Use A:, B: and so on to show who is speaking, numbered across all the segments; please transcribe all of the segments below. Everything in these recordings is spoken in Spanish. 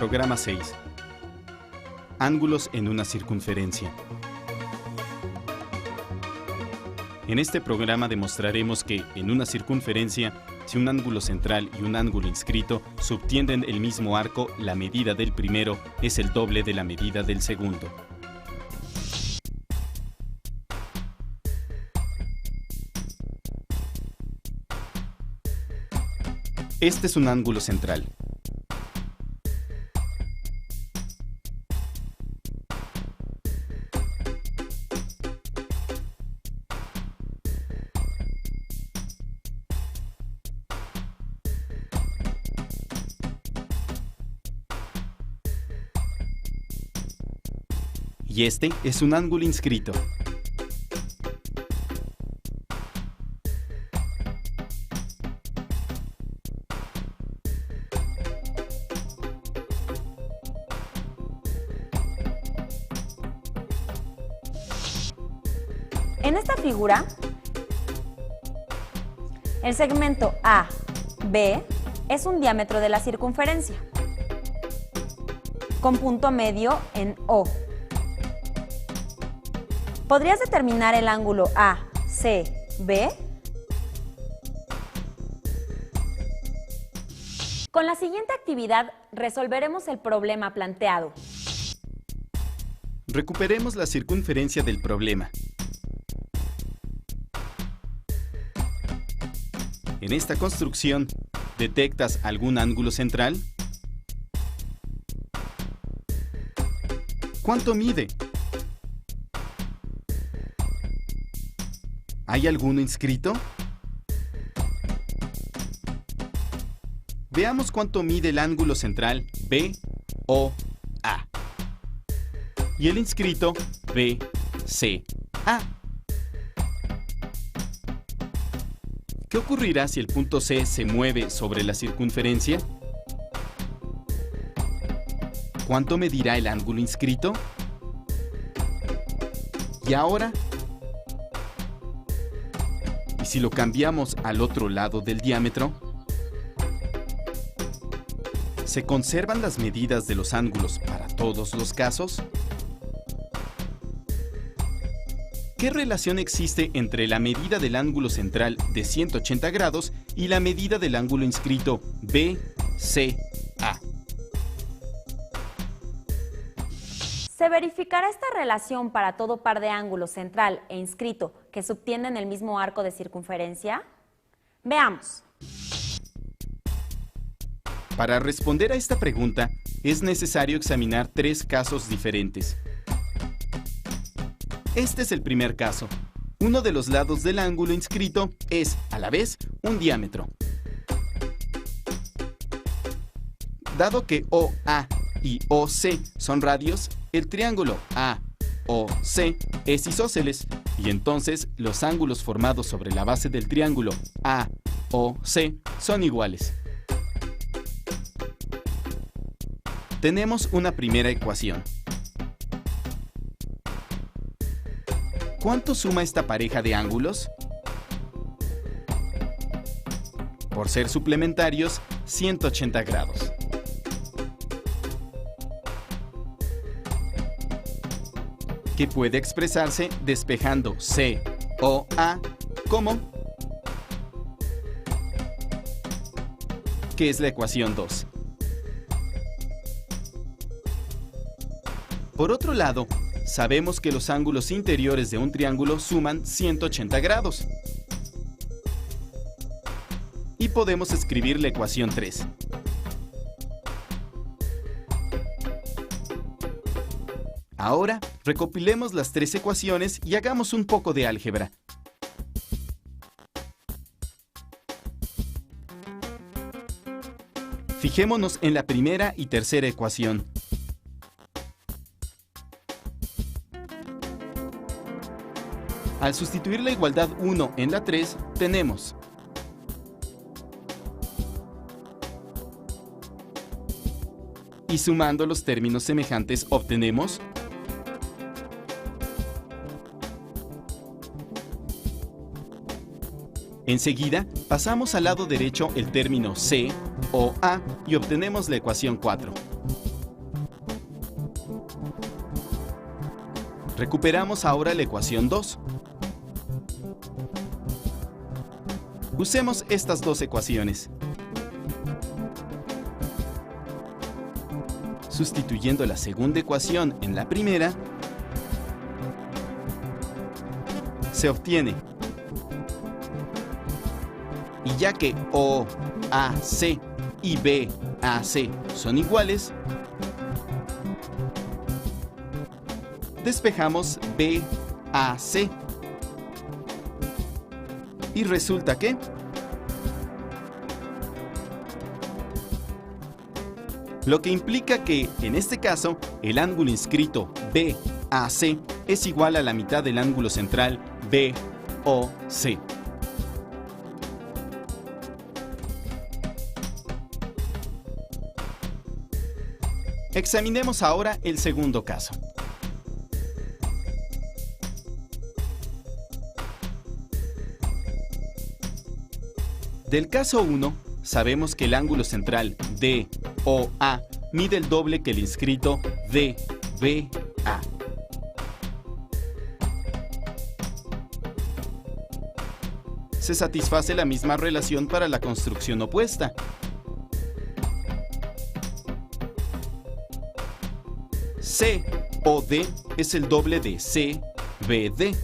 A: Programa 6. Ángulos en una circunferencia. En este programa demostraremos que, en una circunferencia, si un ángulo central y un ángulo inscrito subtienden el mismo arco, la medida del primero es el doble de la medida del segundo. Este es un ángulo central. Y este es un ángulo inscrito.
B: En esta figura, el segmento AB es un diámetro de la circunferencia, con punto medio en O. ¿Podrías determinar el ángulo ACB? Con la siguiente actividad resolveremos el problema planteado.
A: Recuperemos la circunferencia del problema. En esta construcción, ¿detectas algún ángulo central? ¿Cuánto mide? ¿Hay alguno inscrito? Veamos cuánto mide el ángulo central BOA y el inscrito BCA. ¿Qué ocurrirá si el punto C se mueve sobre la circunferencia? ¿Cuánto medirá el ángulo inscrito? Y ahora, ¿y si lo cambiamos al otro lado del diámetro? ¿Se conservan las medidas de los ángulos para todos los casos? ¿Qué relación existe entre la medida del ángulo central de 180 grados y la medida del ángulo inscrito BCA?
B: ¿Se verificará esta relación para todo par de ángulos central e inscrito que subtienden el mismo arco de circunferencia? Veamos.
A: Para responder a esta pregunta, es necesario examinar tres casos diferentes. Este es el primer caso. Uno de los lados del ángulo inscrito es, a la vez, un diámetro. Dado que OA y OC son radios, el triángulo AOC es isósceles y entonces los ángulos formados sobre la base del triángulo AOC son iguales. Tenemos una primera ecuación. ¿Cuánto suma esta pareja de ángulos? Por ser suplementarios, 180 grados. Que puede expresarse despejando COA como, que es la ecuación 2. Por otro lado, sabemos que los ángulos interiores de un triángulo suman 180 grados. Y podemos escribir la ecuación 3. Ahora, recopilemos las tres ecuaciones y hagamos un poco de álgebra. Fijémonos en la primera y tercera ecuación. Al sustituir la igualdad 1 en la 3, tenemos y sumando los términos semejantes obtenemos Enseguida, pasamos al lado derecho el término C o A y obtenemos la ecuación 4. Recuperamos ahora la ecuación 2. Usemos estas dos ecuaciones. Sustituyendo la segunda ecuación en la primera, se obtiene. Y ya que OAC y BAC son iguales, despejamos BAC. Y resulta que lo que implica que, en este caso, el ángulo inscrito BAC es igual a la mitad del ángulo central BOC. Examinemos ahora el segundo caso. Del caso 1, sabemos que el ángulo central DOA mide el doble que el inscrito DBA. Se satisface la misma relación para la construcción opuesta. COD es el doble de CBD.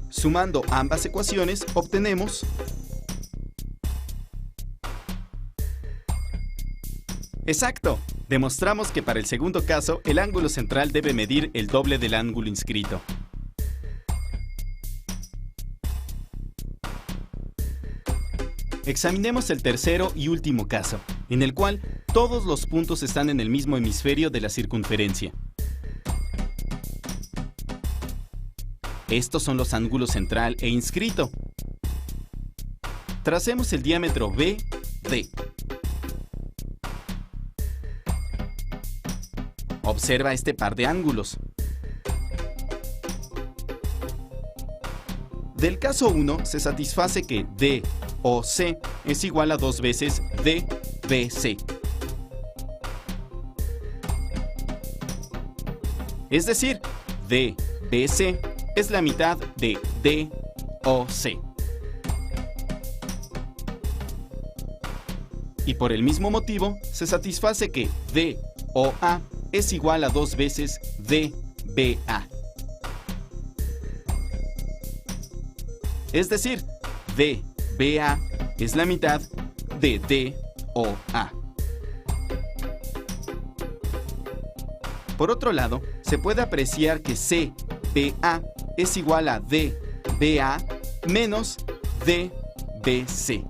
A: Sumando ambas ecuaciones, obtenemos ¡exacto! Demostramos que para el segundo caso, el ángulo central debe medir el doble del ángulo inscrito. Examinemos el tercero y último caso, en el cual todos los puntos están en el mismo hemisferio de la circunferencia. Estos son los ángulos central e inscrito. Tracemos el diámetro BD. Observa este par de ángulos. Del caso 1 se satisface que DOC es igual a 2 veces DBC. Es decir, DBC es la mitad de DOC. Y por el mismo motivo, se satisface que DOA es igual a 2 veces DBA. Es decir, DBA es la mitad de DOA. Por otro lado, se puede apreciar que CBA es igual a DBA menos DBC.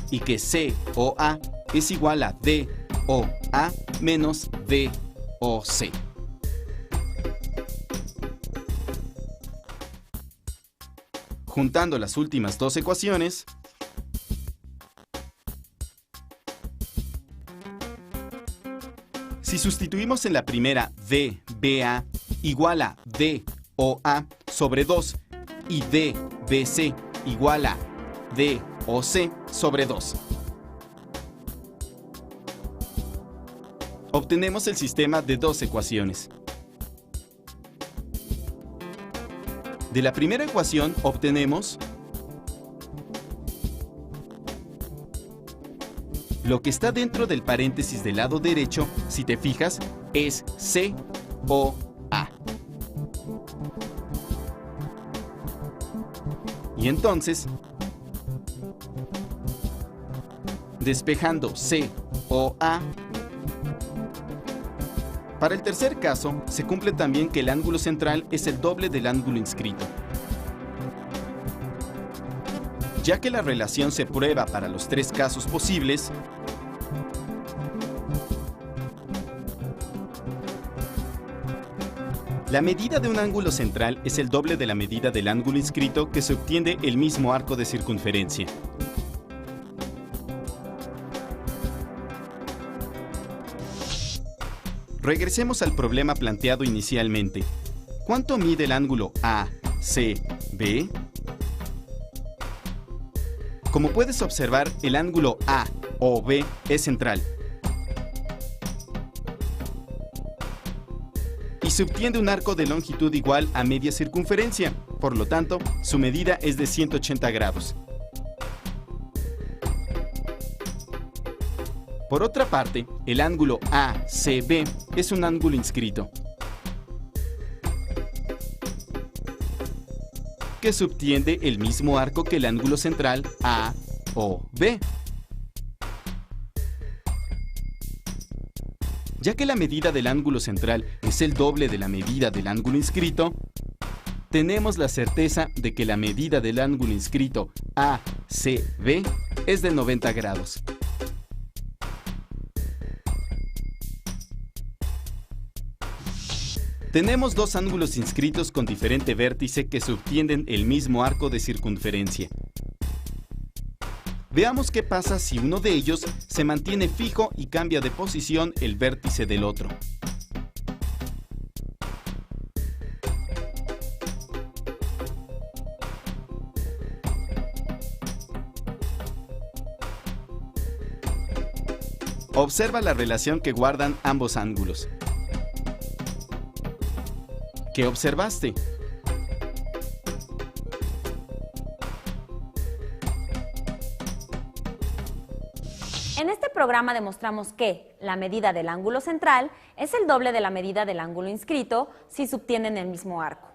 A: Y que COA es igual a DOA menos DOC. Juntando las últimas dos ecuaciones, si sustituimos en la primera DBA igual a DOA sobre 2 y DBC igual a DOC sobre 2, obtenemos el sistema de dos ecuaciones. De la primera ecuación obtenemos lo que está dentro del paréntesis del lado derecho, si te fijas, es COA. Y entonces, despejando COA, para el tercer caso, se cumple también que el ángulo central es el doble del ángulo inscrito. Ya que la relación se prueba para los tres casos posibles, la medida de un ángulo central es el doble de la medida del ángulo inscrito que se obtiene el mismo arco de circunferencia. Regresemos al problema planteado inicialmente. ¿Cuánto mide el ángulo ACB? Como puedes observar, el ángulo A o B es central y subtiende un arco de longitud igual a media circunferencia. Por lo tanto, su medida es de 180 grados. Por otra parte, el ángulo ACB es un ángulo inscrito que subtiende el mismo arco que el ángulo central AOB. Ya que la medida del ángulo central es el doble de la medida del ángulo inscrito, tenemos la certeza de que la medida del ángulo inscrito ACB es de 90 grados. Tenemos dos ángulos inscritos con diferente vértice que subtienden el mismo arco de circunferencia. Veamos qué pasa si uno de ellos se mantiene fijo y cambia de posición el vértice del otro. Observa la relación que guardan ambos ángulos. ¿Qué observaste?
B: En este programa demostramos que la medida del ángulo central es el doble de la medida del ángulo inscrito si subtienden el mismo arco.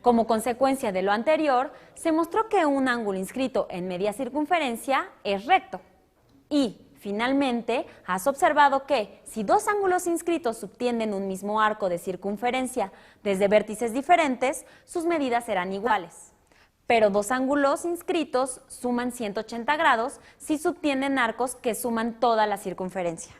B: Como consecuencia de lo anterior, se mostró que un ángulo inscrito en media circunferencia es recto. Y, finalmente, has observado que si dos ángulos inscritos subtienden un mismo arco de circunferencia desde vértices diferentes, sus medidas serán iguales. Pero dos ángulos inscritos suman 180 grados si subtienden arcos que suman toda la circunferencia.